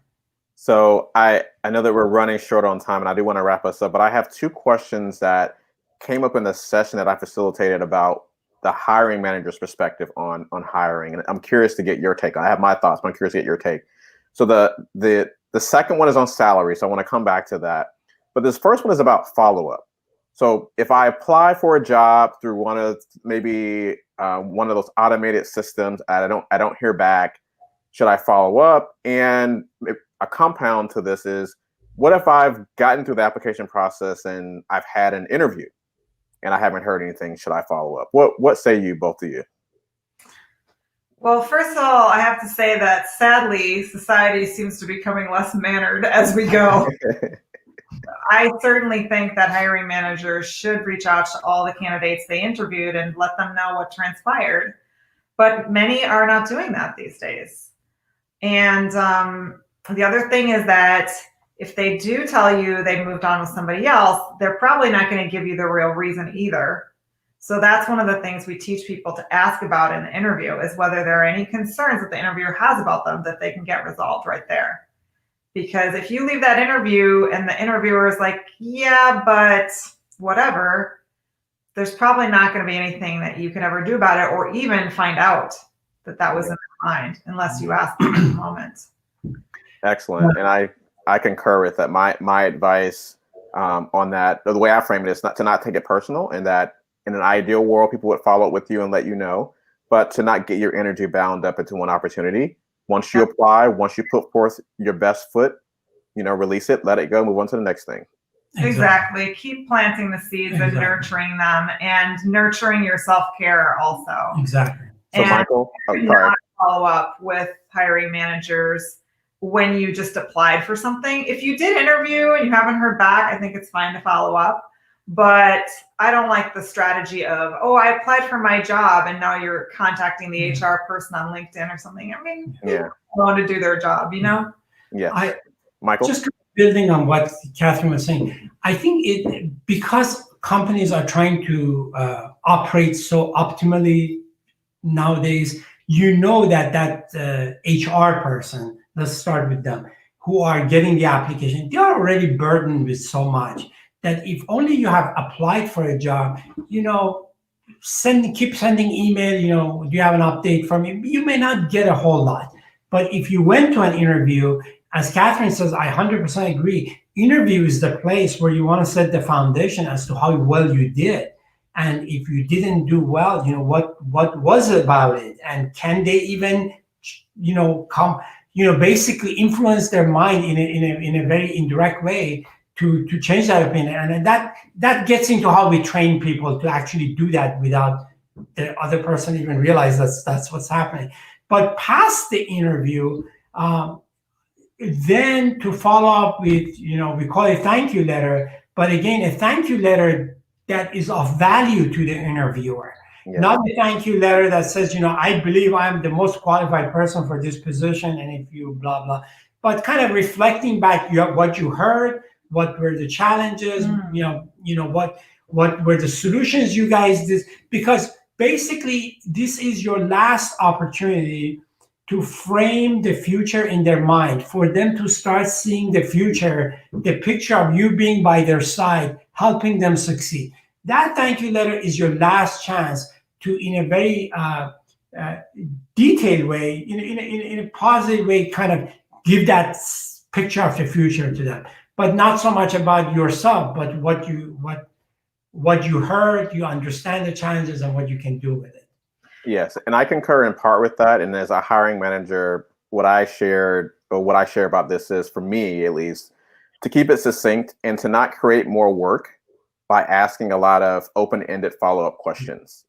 So I know that we're running short on time, and I do want to wrap us up, but I have 2 questions that came up in the session that I facilitated about the hiring manager's perspective on hiring, and I'm curious to get your take on. I have my thoughts, but I'm curious to get your take. So the second one is on salary, so I want to come back to that. But this first one is about follow-up. So if I apply for a job through one of those automated systems, and I don't hear back, should I follow up? And a compound to this is, what if I've gotten through the application process and I've had an interview and I haven't heard anything? Should I follow up? What say you, both of you? Well, first of all, I have to say that sadly, society seems to be becoming less mannered as we go. I certainly think that hiring managers should reach out to all the candidates they interviewed and let them know what transpired. But many are not doing that these days. And the other thing is that if they do tell you they moved on with somebody else, they're probably not going to give you the real reason either. So that's one of the things we teach people to ask about in the interview, is whether there are any concerns that the interviewer has about them that they can get resolved right there. Because if you leave that interview and the interviewer is like, yeah, but whatever, there's probably not going to be anything that you can ever do about it, or even find out that was in their mind, unless you ask them in the moment. Excellent. And I concur with that. My advice on that, the way I frame it, is not take it personal, and that in an ideal world, people would follow up with you and let you know, but to not get your energy bound up into one opportunity. Once you apply, once you put forth your best foot, release it, let it go, move on to the next thing. Exactly. Keep planting the seeds and nurturing them, and nurturing your self-care also. Exactly. So and Michael, not follow up with hiring managers when you just applied for something. If you did interview and you haven't heard back, I think it's fine to follow up. But I don't like the strategy of, I applied for my job and now you're contacting the HR person on LinkedIn or something. I mean, they want to do their job, Yeah. Michael? Just building on what Catherine was saying, I think because companies are trying to operate so optimally nowadays, that HR person, let's start with them, who are getting the application, they are already burdened with so much that if only you have applied for a job, keep sending email, do you have an update for me? You may not get a whole lot. But if you went to an interview, as Catherine says, I 100% agree. Interview is the place where you want to set the foundation as to how well you did. And if you didn't do well, what was it about it? And can they even, basically influence their mind in a very indirect way to change that opinion? And that gets into how we train people to actually do that without the other person even realize that's what's happening. But past the interview, then to follow up with, we call it thank you letter, but again, a thank you letter that is of value to the interviewer. Yeah. Not a thank you letter that says, I believe I'm the most qualified person for this position, and if you blah, blah, but kind of reflecting back what you heard, what were the challenges, what were the solutions you guys did, because basically this is your last opportunity to frame the future in their mind, for them to start seeing the future, the picture of you being by their side, helping them succeed. That thank you letter is your last chance to, in a very detailed way, in a positive way, kind of give that picture of the future to them. But not so much about yourself, but what you heard, you understand the challenges and what you can do with it. Yes, and I concur in part with that. And as a hiring manager, what I share about this is, for me at least, to keep it succinct and to not create more work by asking a lot of open-ended follow-up questions.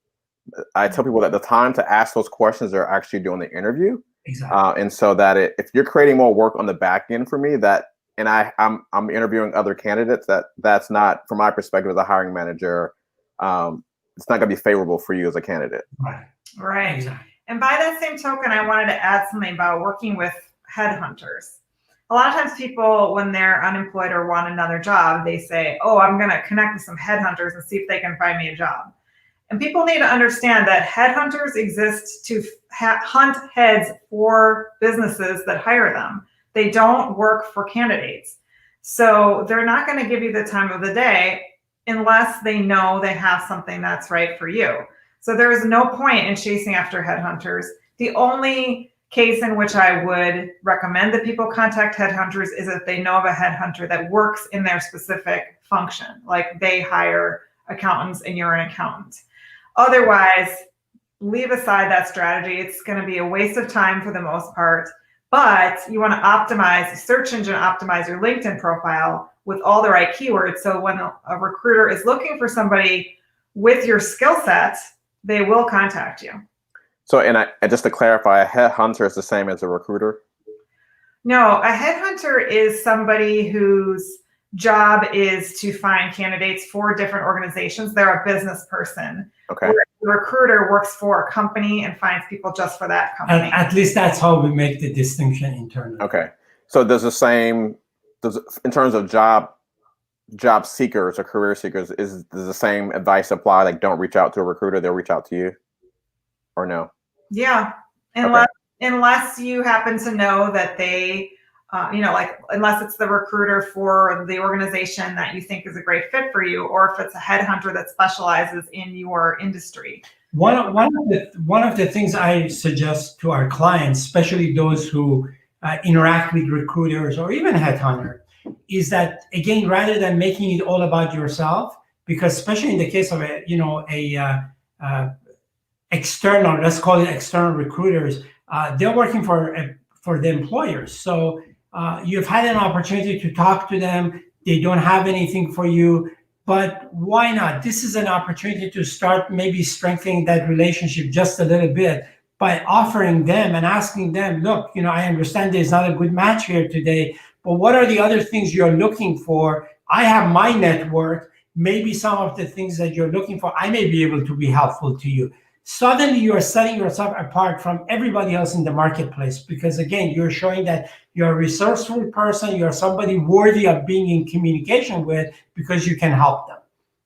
I tell people that the time to ask those questions are actually doing the interview. Exactly. And so that if you're creating more work on the back end for me, and I'm interviewing other candidates, that's not, from my perspective as a hiring manager, it's not going to be favorable for you as a candidate. Right. Exactly. And by that same token, I wanted to add something about working with headhunters. A lot of times people, when they're unemployed or want another job, they say, oh, I'm going to connect with some headhunters and see if they can find me a job. And people need to understand that headhunters exist to hunt heads for businesses that hire them. They don't work for candidates. So they're not going to give you the time of the day unless they know they have something that's right for you. So there is no point in chasing after headhunters. The only case in which I would recommend that people contact headhunters is if they know of a headhunter that works in their specific function, like they hire accountants and you're an accountant. Otherwise, leave aside that strategy. It's going to be a waste of time for the most part, but you want to optimize, search engine optimize your LinkedIn profile with all the right keywords. So when a recruiter is looking for somebody with your skill set, they will contact you. So, and just to clarify, a headhunter is the same as a recruiter? No, a headhunter is somebody whose job is to find candidates for different organizations. They're a business person. Okay. Where the recruiter works for a company and finds people just for that company. And at least that's how we make the distinction internally. Okay. So in terms of job seekers or career seekers, does the same advice apply? Like, don't reach out to a recruiter, they'll reach out to you, or no? Yeah, unless you happen to know that they, unless it's the recruiter for the organization that you think is a great fit for you, or if it's a headhunter that specializes in your industry. One of the things I suggest to our clients, especially those who interact with recruiters or even headhunter, is that, again, rather than making it all about yourself, because especially in the case of external, let's call it external recruiters, they're working for the employers. So you've had an opportunity to talk to them. They don't have anything for you, but why not? This is an opportunity to start maybe strengthening that relationship just a little bit by offering them and asking them, look, I understand there's not a good match here today, but what are the other things you're looking for? I have my network. Maybe some of the things that you're looking for, I may be able to be helpful to you. Suddenly you are setting yourself apart from everybody else in the marketplace, because again, you're showing that you're a resourceful person, you're somebody worthy of being in communication with, because you can help them.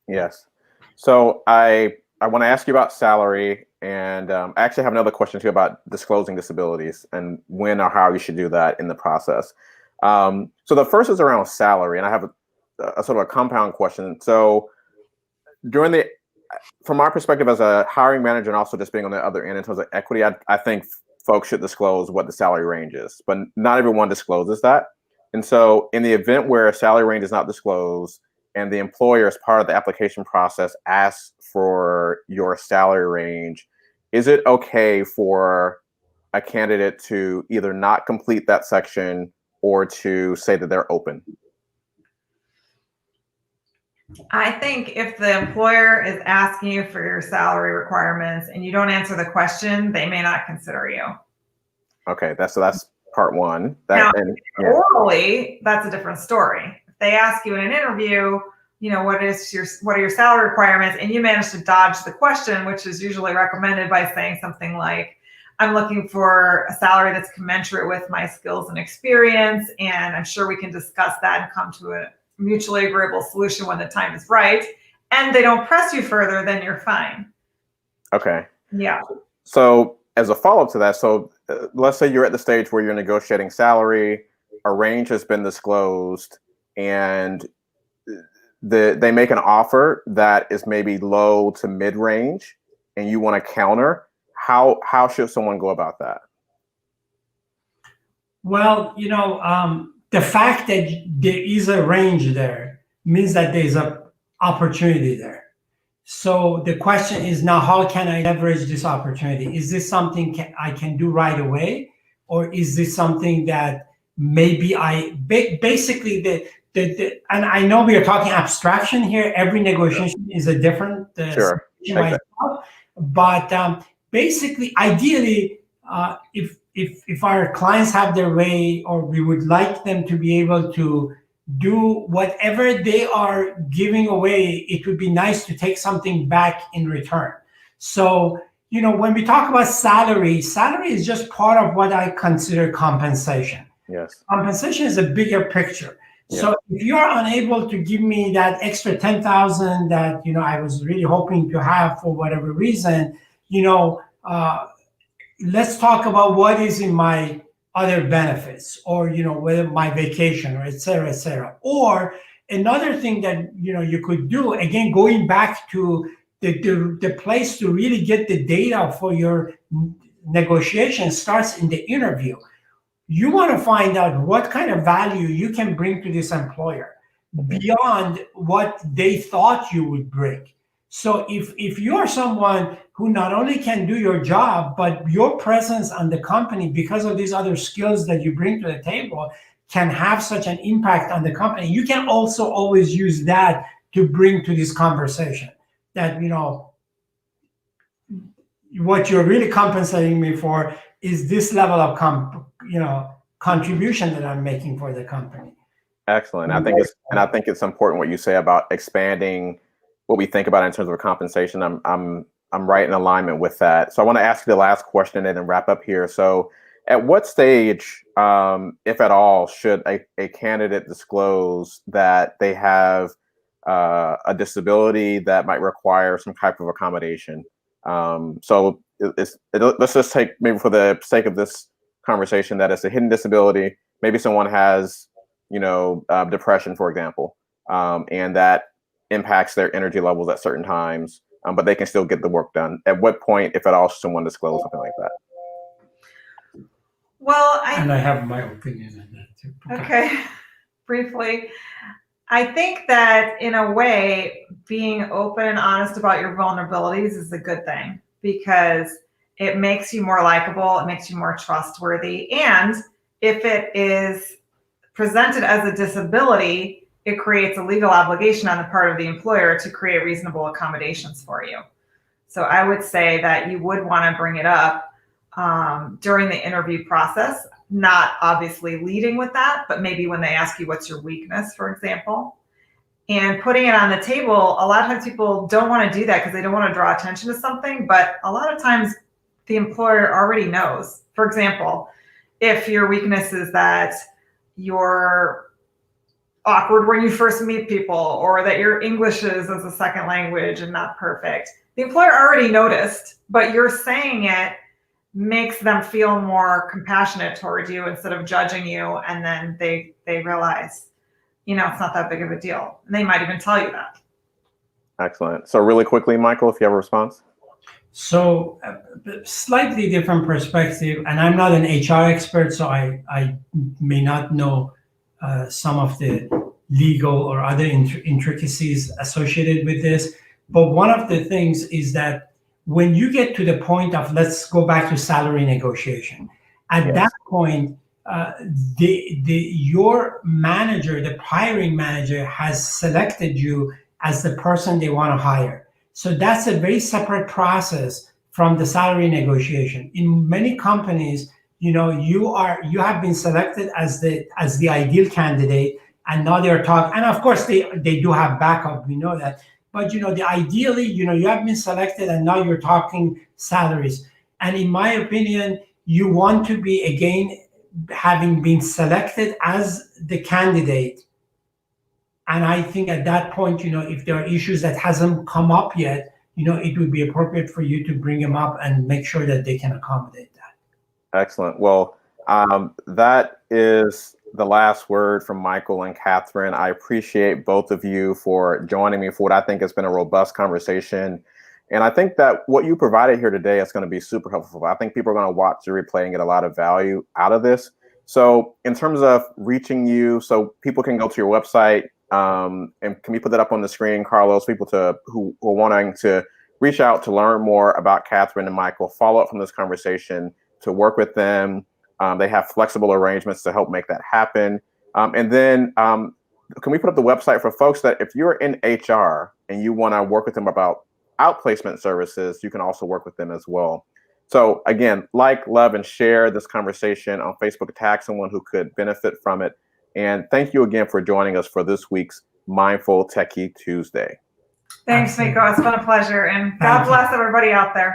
Yes. So I want to ask you about salary, and I actually have another question too about disclosing disabilities and when or how you should do that in the process. So the first is around salary, and I have a sort of a compound question. So from our perspective as a hiring manager, and also just being on the other end in terms of equity, I think folks should disclose what the salary range is, but not everyone discloses that. And so in the event where a salary range is not disclosed and the employer, as part of the application process, asks for your salary range, is it okay for a candidate to either not complete that section or to say that they're open? I think if the employer is asking you for your salary requirements and you don't answer the question, they may not consider you. Okay, that's part one. Orally, that's a different story. If they ask you in an interview, what are your salary requirements, and you manage to dodge the question, which is usually recommended by saying something like, I'm looking for a salary that's commensurate with my skills and experience, and I'm sure we can discuss that and come to a mutually agreeable solution when the time is right, and they don't press you further, then you're fine. Okay. Yeah. So as a follow-up to that, let's say you're at the stage where you're negotiating salary, a range has been disclosed, and they make an offer that is maybe low to mid-range, and you want to counter. How should someone go about that? Well, the fact that there is a range there means that there's an opportunity there. So the question is now, how can I leverage this opportunity? Is this something I can do right away? Or is this something that maybe basically and I know we are talking abstraction here. Every negotiation is a different Sure. situation myself, but basically, ideally, if our clients have their way, or we would like them to be able to do whatever they are giving away, it would be nice to take something back in return. So, when we talk about salary is just part of what I consider compensation. Yes. Compensation is a bigger picture. So if you're unable to give me that extra 10,000 that I was really hoping to have for whatever reason, let's talk about what is in my other benefits, or whether my vacation, or et cetera, et cetera. Or another thing that you could do, again, going back to the place to really get the data for your negotiation starts in the interview. You want to find out what kind of value you can bring to this employer beyond what they thought you would bring. So if you're someone who not only can do your job, but your presence on the company, because of these other skills that you bring to the table, can have such an impact on the company, you can also always use that to bring to this conversation that, what you're really compensating me for is this level of contribution that I'm making for the company. Excellent. I think it's important what you say about expanding what we think about in terms of compensation. I'm right in alignment with that. So I want to ask you the last question and then wrap up here. So at what stage, if at all, should a candidate disclose that they have a disability that might require some type of accommodation? So let's just take, maybe for the sake of this conversation, that it's a hidden disability. Maybe someone has, depression, for example, and that impacts their energy levels at certain times, but they can still get the work done. At what point, if at all, should someone disclose something like that? Well, I have my opinion on that too. Okay, briefly. I think that in a way, being open and honest about your vulnerabilities is a good thing, because it makes you more likable, it makes you more trustworthy. And if it is presented as a disability, it creates a legal obligation on the part of the employer to create reasonable accommodations for you. So I would say that you would want to bring it up during the interview process, not obviously leading with that, but maybe when they ask you what's your weakness, for example, and putting it on the table. A lot of times people don't want to do that because they don't want to draw attention to something, but a lot of times the employer already knows. For example, if your weakness is that you're awkward when you first meet people, or that your English is as a second language and not perfect, the employer already noticed, but you're saying it makes them feel more compassionate towards you instead of judging you. And then they realize, it's not that big of a deal. And they might even tell you that. Excellent. So really quickly, Michael, if you have a response. So slightly different perspective, and I'm not an HR expert, so I may not know some of the legal or other intricacies associated with this. But one of the things is that when you get to the point of, let's go back to salary negotiation, at that point, your manager, the hiring manager, has selected you as the person they want to hire. So that's a very separate process from the salary negotiation. In many companies, you have been selected as the ideal candidate, and now they're talking. And of course, they do have backup. We know that. But ideally, you have been selected, and now you're talking salaries. And in my opinion, you want to be, again, having been selected as the candidate. And I think at that point, if there are issues that hasn't come up yet, it would be appropriate for you to bring them up and make sure that they can accommodate that. Excellent. Well, that is the last word from Michael and Catherine. I appreciate both of you for joining me for what I think has been a robust conversation. And I think that what you provided here today is going to be super helpful. I think people are going to watch the replay and get a lot of value out of this. So in terms of reaching you, so people can go to your website, and can we put that up on the screen, Carlos? People who are wanting to reach out to learn more about Catherine and Michael, follow up from this conversation, to work with them. They have flexible arrangements to help make that happen. And then can we put up the website for folks that if you're in HR and you want to work with them about outplacement services, you can also work with them as well. So again, like, love, and share this conversation on Facebook. Tag someone who could benefit from it. And thank you again for joining us for this week's Mindful Techie Tuesday. Thanks, Miko. It's been a pleasure. And God bless everybody out there.